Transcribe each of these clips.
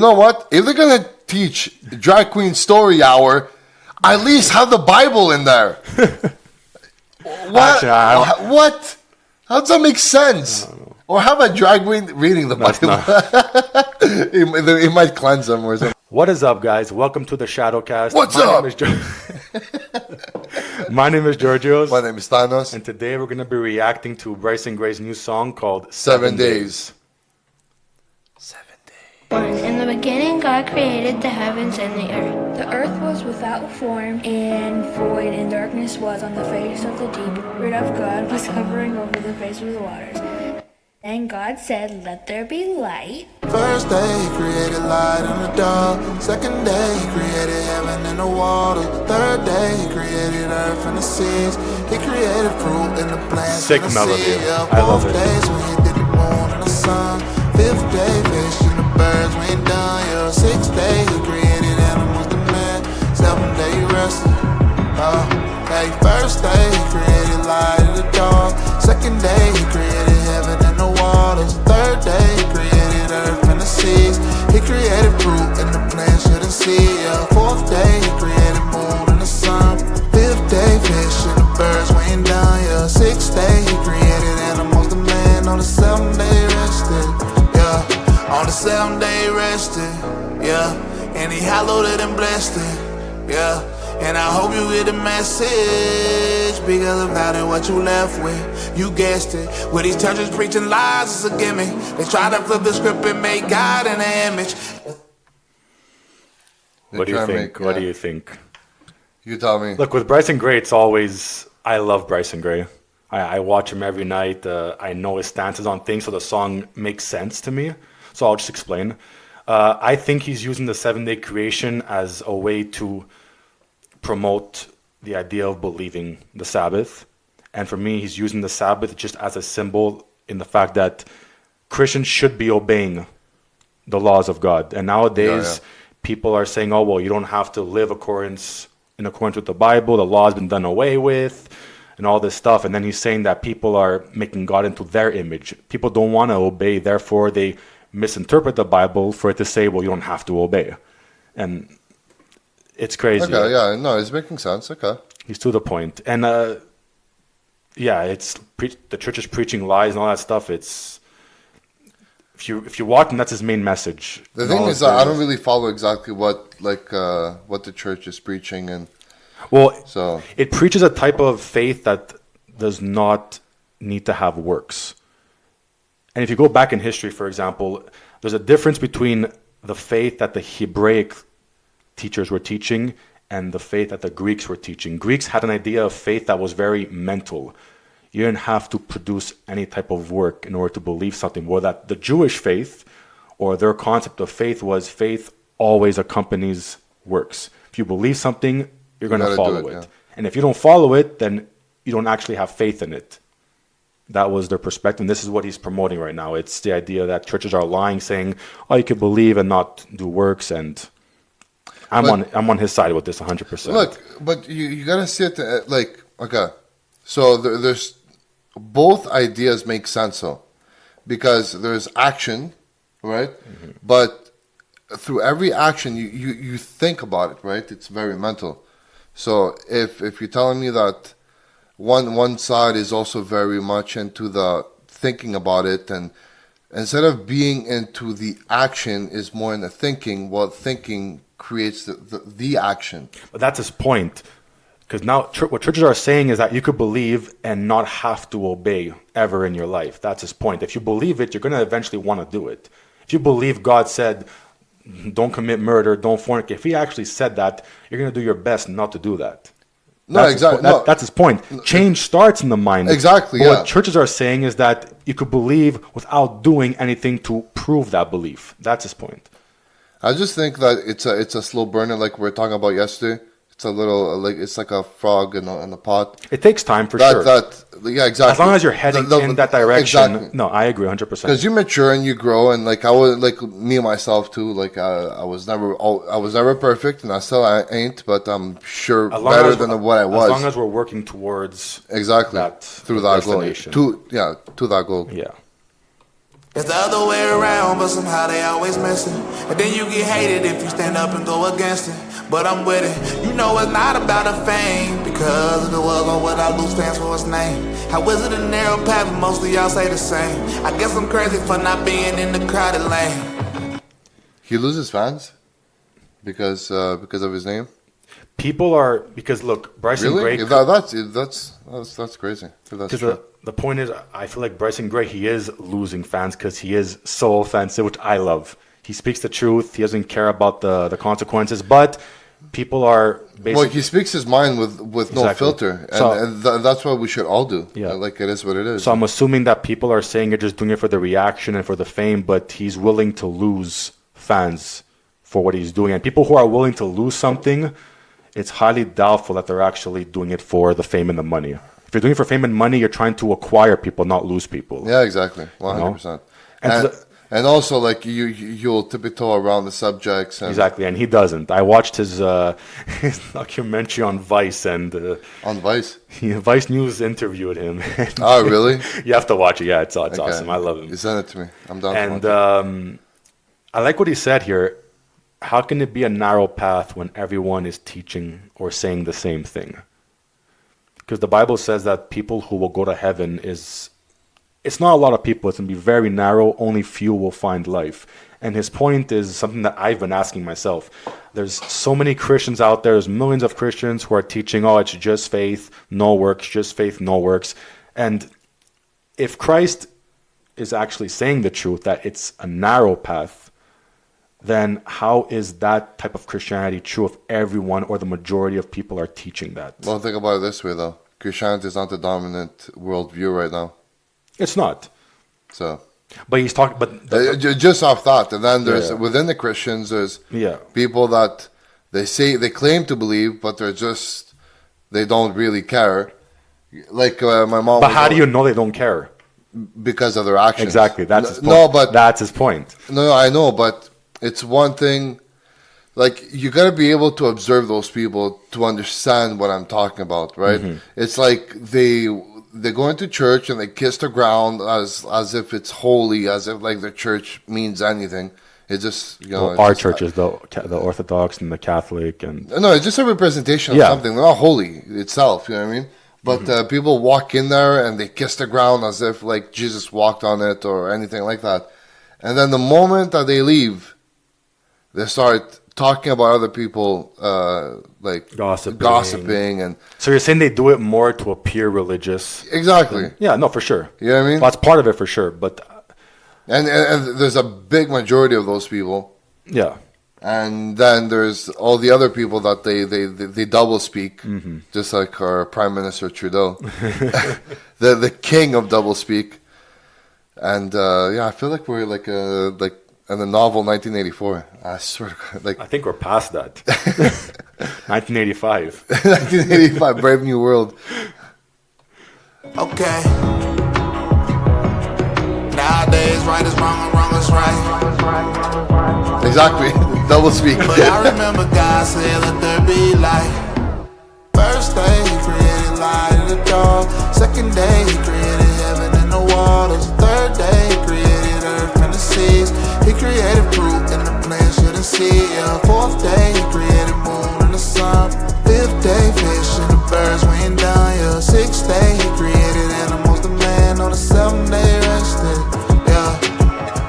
You know what? If they're gonna teach drag queen story hour, at least have the Bible in there. What? Actually, what? How does that make sense? Or have a drag queen reading the Bible. It might cleanse them or something. What is up, guys? Welcome to the Kast. What's up? My name is Georgios. My name is Thanos. And today we're going to be reacting to Bryson Gray's new song called 7 Days. 7 days. In the beginning, God created the heavens and the earth. The earth was without form and void, and darkness was on the face of the deep. The Spirit of God was hovering over the face of the waters. Then God said, "Let there be light." First day, he created light in the dark. Second day, he created heaven and the water. Third day, he created earth and the seas. He created fruit and the plants. Sick and the melody. sea. I love it. 4 days when he did the moon and the sun. 5th day, fish and the birds when he done. Yeah, 6th day, he created animals to man. 7th day, he rested. First day, he created light in the dark. Second day, he created heaven and the waters. Third day, he created earth and the seas. He created fruit and the plants you didn't see. Yeah. 4th day, he created moon and the sun. 5th day, fish and the birds when he done. Yeah. 6th day, he created animals to man. On the 7th day, he rested. Yeah. On the 7th day, he rested. Yeah. And he hallowed it and blessed it. Yeah. And I hope you get the message, because of that and what you left with. You guessed it. With these churches preaching lies, it's a gimmick. They try to flip the script and make God in an image. What do you think? What do you think? You tell me. Look, with Bryson Gray, it's always... I love Bryson Gray. I watch him every night. I know his stances on things, so the song makes sense to me. So I'll just explain. I think he's using the 7-day creation as a way to promote the idea of believing the Sabbath. And for me, he's using the Sabbath just as a symbol in the fact that Christians should be obeying the laws of God. And nowadays, people are saying, oh, well, you don't have to live in accordance with the Bible. The law has been done away with and all this stuff. And then he's saying that people are making God into their image. People don't want to obey. Therefore, they misinterpret the Bible for it to say, well, you don't have to obey. And it's crazy. Okay, yeah, no, it's making sense. Okay. He's to the point. And, it's the church is preaching lies and all that stuff. It's if you watch him, that's his main message. The thing is, I don't really follow exactly what the church is preaching, and so it preaches a type of faith that does not need to have works. And if you go back in history, for example, there's a difference between the faith that the Hebraic teachers were teaching and the faith that the Greeks were teaching. Greeks had an idea of faith that was very mental. You didn't have to produce any type of work in order to believe something. Well, that the Jewish faith, or their concept of faith, was faith always accompanies works. If you believe something, you're going to follow it. Yeah. And if you don't follow it, then you don't actually have faith in it. That was their perspective. And this is what he's promoting right now. It's the idea that churches are lying, saying, oh, you can believe and not do works. And I'm on his side with this 100%. Look, but you gotta see it okay. So there's both ideas make sense though, because there's action, right? Mm-hmm. But through every action, you think about it, right? It's very mental. So if you're telling me that one side is also very much into the thinking about it, and instead of being into the action is more in the thinking, well, thinking creates the action. But that's his point. Because now what churches are saying is that you could believe and not have to obey ever in your life. That's his point. If you believe it, you're going to eventually want to do it. If you believe God said, don't commit murder, don't fornicate, if he actually said that, you're going to do your best not to do that. No, exactly. That's his point. Change starts in the mind. Exactly, but what churches are saying is that you could believe without doing anything to prove that belief. That's his point. I just think that it's a slow burner, like we were talking about yesterday. It's a little it's like a frog in a pot. It takes time for sure. Yeah, exactly. As long as you're heading in that direction. Exactly. No, I agree 100%. Because you mature and you grow, and I was me and myself too. I was never perfect, and I still ain't, but I'm sure better than what I was. As long as we're working towards that through that goal. To that goal. Yeah. It's the other way around, but somehow they always missing. And then you get hated if you stand up and go against it. But I'm with it. You know it's not about the fame, because if it was, what would I lose fans for its name? How is it a narrow path, but most of y'all say the same? I guess I'm crazy for not being in the crowded lane. He loses fans because of his name. People are, because look, Bryson Really? Gray. That's crazy. If that's Because true. the point is, I feel like Bryson Gray, he is losing fans because he is so offensive, which I love. He speaks the truth. He doesn't care about the consequences, but people are basically... Well, he speaks his mind with no Exactly. filter, and, So- that's what we should all do. Yeah. Like, it is what it is. So I'm assuming that people are saying you're just doing it for the reaction and for the fame, but he's willing to lose fans for what he's doing. And people who are willing to lose something, it's highly doubtful that they're actually doing it for the fame and the money. If you're doing it for fame and money, you're trying to acquire people, not lose people. Yeah, exactly, 100%. And And, the- and also, like, you'll tiptoe around the subjects. And Exactly, and he doesn't. I watched his documentary on Vice, and on Vice. Vice News interviewed him. Oh, really? You have to watch it. Yeah, it's Okay. awesome. I love him. You send it to me. I'm down And to watch it. I like what he said here. How can it be a narrow path when everyone is teaching or saying the same thing? Because the Bible says that people who will go to heaven it's not a lot of people. It's going to be very narrow. Only few will find life. And his point is something that I've been asking myself. There's so many Christians out there. There's millions of Christians who are teaching, oh, it's just faith, no works, just faith, no works. And if Christ is actually saying the truth, that it's a narrow path, then how is that type of Christianity true if everyone or the majority of people are teaching that? Well, think about it this way, though. Christianity is not the dominant worldview right now. It's not. So, But he's talking, but just off thought. And then there's, Yeah. within the Christians, there's yeah. people that they claim to believe, but they don't really care. Like my mom. But how do you know they don't care? Because of their actions. Exactly. That's his point. No, but that's his point. no, I know, but it's one thing. Like, you got to be able to observe those people to understand what I'm talking about, right? Mm-hmm. It's like they go into church and they kiss the ground as if it's holy, as if like the church means anything. It's just, you know, Well, it's our just- churches, the Orthodox and the Catholic, and No, it's just a representation of Yeah. something. They're not holy itself, you know what I mean? But people walk in there and they kiss the ground as if like Jesus walked on it or anything like that. And then the moment that they leave, they start talking about other people, like gossiping, and so you're saying they do it more to appear religious? exactly. Yeah, no, for sure. You know what I mean? Well, that's part of it for sure. But And there's a big majority of those people. yeah, And then there's all the other people that they double speak, just like our Prime Minister Trudeau, the king of double speak. And yeah, I feel like we're like in the novel 1984. I swear to God, like I think we're past that. 1985. 1985, Brave New World. Okay. Nowadays, right is wrong and wrong is right. Exactly, double speak. But I remember God said, let there be light. First day, he created light in the dark. Second day, he created heaven and the waters. Third day, he created earth and the seas. He created fruit and the plants shouldn't see. Yeah. Fourth day, he created moon and the sun. Fifth day, fish and the birds, we ain't done. Yeah. Sixth day, he created animals, the man on the seventh day rested. Yeah.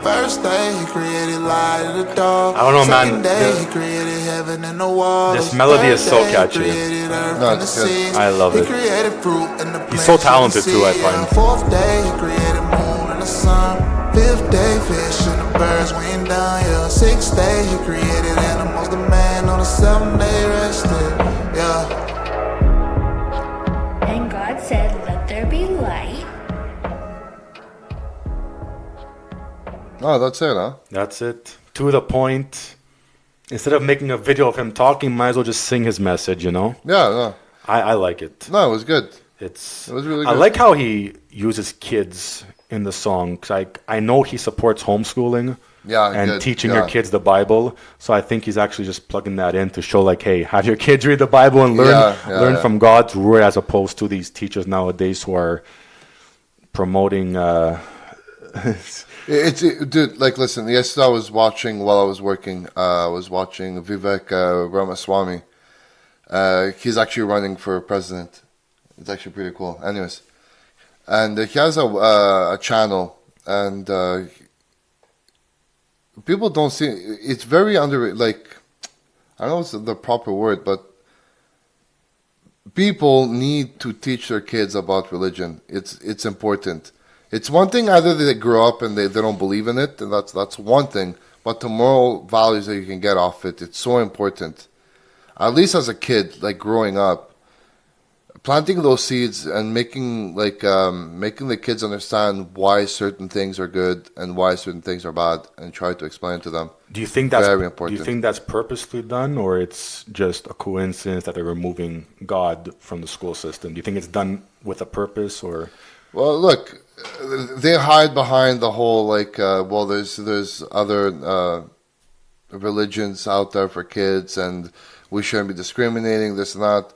First day, he created light in the dark. I don't know, man. Second day, he created heaven and the waters. This melody is so Third day, he catchy. created earth No, and the it's good. seas. I love He it. created fruit and the He's so plants talented you too, I see. find. Fourth day, he created moon and the sun. Fifth day, fish and the birds, we ain't done. Yeah. Sixth day, he created animals, the man on the seventh day rested. Yeah. And God said, let there be light. Oh, that's it, huh? That's it. To the point. Instead of making a video of him talking, might as well just sing his message, you know? Yeah, no, I like it. no, it was good. It was really I good. like how he uses kids in the song. 'Cause I know he supports homeschooling Yeah, and good, teaching yeah. your kids the Bible. So I think he's actually just plugging that in to show like, hey, have your kids read the Bible and learn Yeah, yeah. from God's word, as opposed to these teachers nowadays who are promoting Dude. Like, listen. Yesterday I was watching while I was working. I was watching Vivek Ramaswamy. He's actually running for president. It's actually pretty cool. Anyways, and he has a channel, and people don't see. It's very under. Like, I don't know what's the proper word, but people need to teach their kids about religion. It's important. It's one thing either they grow up and they don't believe in it, and that's one thing. But the moral values that you can get off it, it's so important. At least as a kid, like growing up, planting those seeds and making the kids understand why certain things are good and why certain things are bad, and try to explain to them. Do you think that's very important? Do you think that's purposely done, or it's just a coincidence that they're removing God from the school system? Do you think it's done with a purpose, or? Well, look, they hide behind the whole well, there's other religions out there for kids, and we shouldn't be discriminating this and that.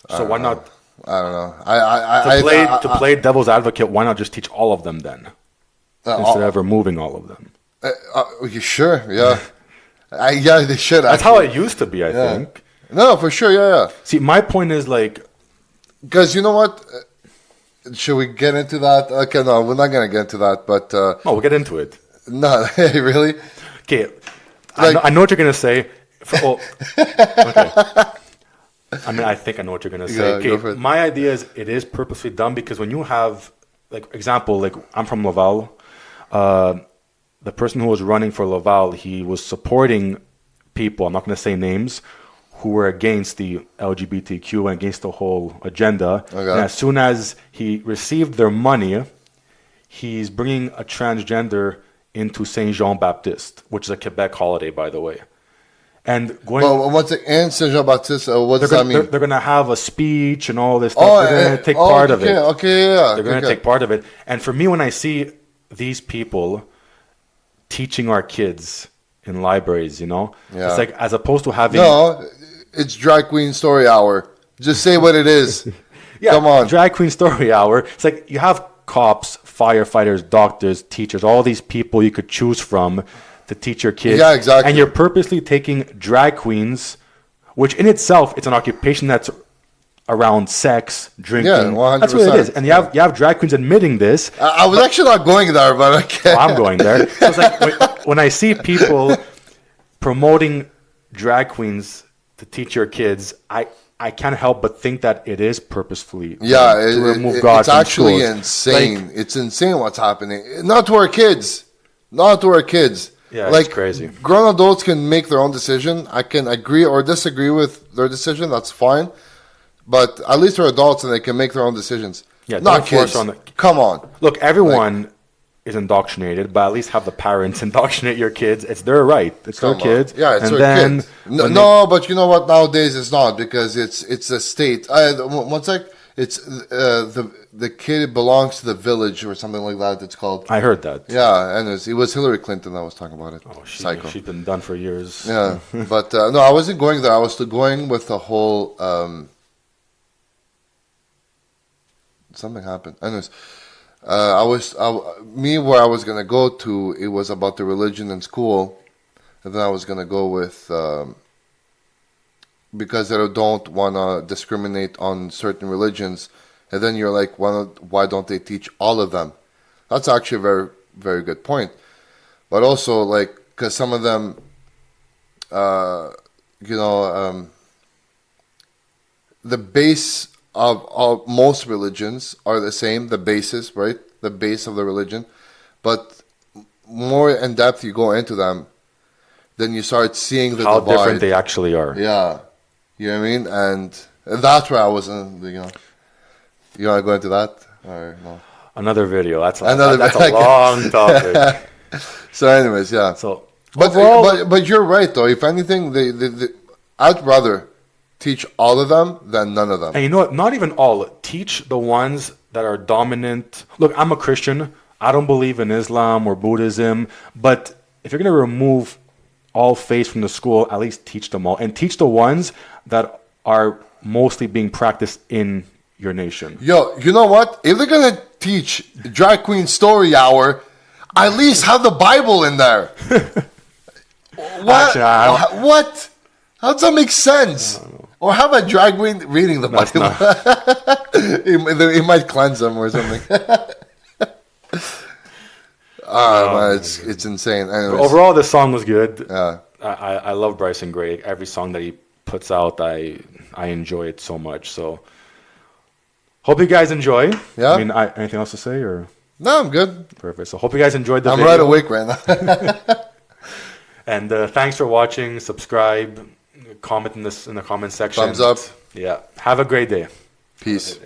So why not? I don't know. To play devil's advocate, why not just teach all of them then, instead of removing all of them? Sure, yeah. Yeah, they should. That's how it used to be, I think. No, for sure, yeah. See, my point is like, because you know what? Should we get into that? Okay, no, we're not gonna get into that. But we'll get into it. No, really. Okay, I know what you're gonna say. Okay. I mean, I think I know what you're gonna say. Yeah, Okay, my idea is it is purposely done because when you have, like, example, like I'm from Laval. The person who was running for Laval, he was supporting people, I'm not going to say names, who were against the LGBTQ and against the whole agenda. Okay. And as soon as he received their money, he's bringing a transgender into Saint Jean Baptiste, which is a Quebec holiday, by the way. And going. Well, what's it? And Saint Jean Baptiste? What does that mean? They're going to have a speech and all this stuff. They're going to take part of it. Okay, yeah. They're going to take part of it. And for me, when I see these people teaching our kids in libraries, it's like, as opposed to having. No, it's drag queen story hour. Just say what it is. Yeah, come on. Drag queen story hour. It's like you have cops, firefighters, doctors, teachers, all these people you could choose from to teach your kids. Yeah, exactly. And you're purposely taking drag queens, which in itself, it's an occupation that's around sex, drinking. Yeah, 100%. That's what it is. And you have drag queens admitting this. I was actually not going there, but okay. I'm going there. So it's like when I see people promoting drag queens to teach your kids, I can't help but think that it is purposefully to remove God it's from actually schools. Insane. Like, it's insane what's happening. Not to our kids. Yeah, like, it's crazy. Grown adults can make their own decision. I can agree or disagree with their decision. That's fine. But at least they're adults and they can make their own decisions. Yeah, not kids. Come on. Look, everyone is indoctrinated, but at least have the parents indoctrinate your kids. It's their right. It's their kids. Yeah, it's and their kids. No, but you know what? Nowadays it's not, because it's a state. One sec. It's the kid belongs to the village or something like that. It's called. I heard that. Yeah, and it was Hillary Clinton that was talking about it. Oh, she's been done for years. Yeah, but no, I wasn't going there. I was still going with the whole. Something happened. Anyways, where I was gonna go to, it was about the religion in school, and then I was gonna go with because they don't want to discriminate on certain religions, and then you're like, why don't they teach all of them? That's actually a very, very good point. But also, like, because some of them, the base of most religions are the same, the basis, right? The base of the religion. But more in depth you go into them, then you start seeing the how divide. Different they actually are. Yeah. You know what I mean? And that's where I was, You want to go into that? Or no? Another video. That's a long topic. So anyways, yeah. But you're right, though. If anything, I'd rather teach all of them than none of them. And you know what? Not even all. Teach the ones that are dominant. Look, I'm a Christian. I don't believe in Islam or Buddhism. But if you're going to remove all faiths from the school, at least teach them all. And teach the ones that are mostly being practiced in your nation. Yo, you know what? If they're going to teach Drag Queen Story Hour, At least have the Bible in there. What? Actually, What? How does that make sense? Or have a drag queen reading the Bible. It might cleanse them or something. Man, it's insane. Anyways, Overall, this song was good. yeah. I love Bryson Gray. Every song that he puts out, I enjoy it so much. So, hope you guys enjoy. Yeah. I mean, anything else to say or? No, I'm good. Perfect. So, hope you guys enjoyed the I'm video. right awake right now. And thanks for watching. Subscribe, comment in the comment section. Thumbs up. Yeah. Have a great day. Peace.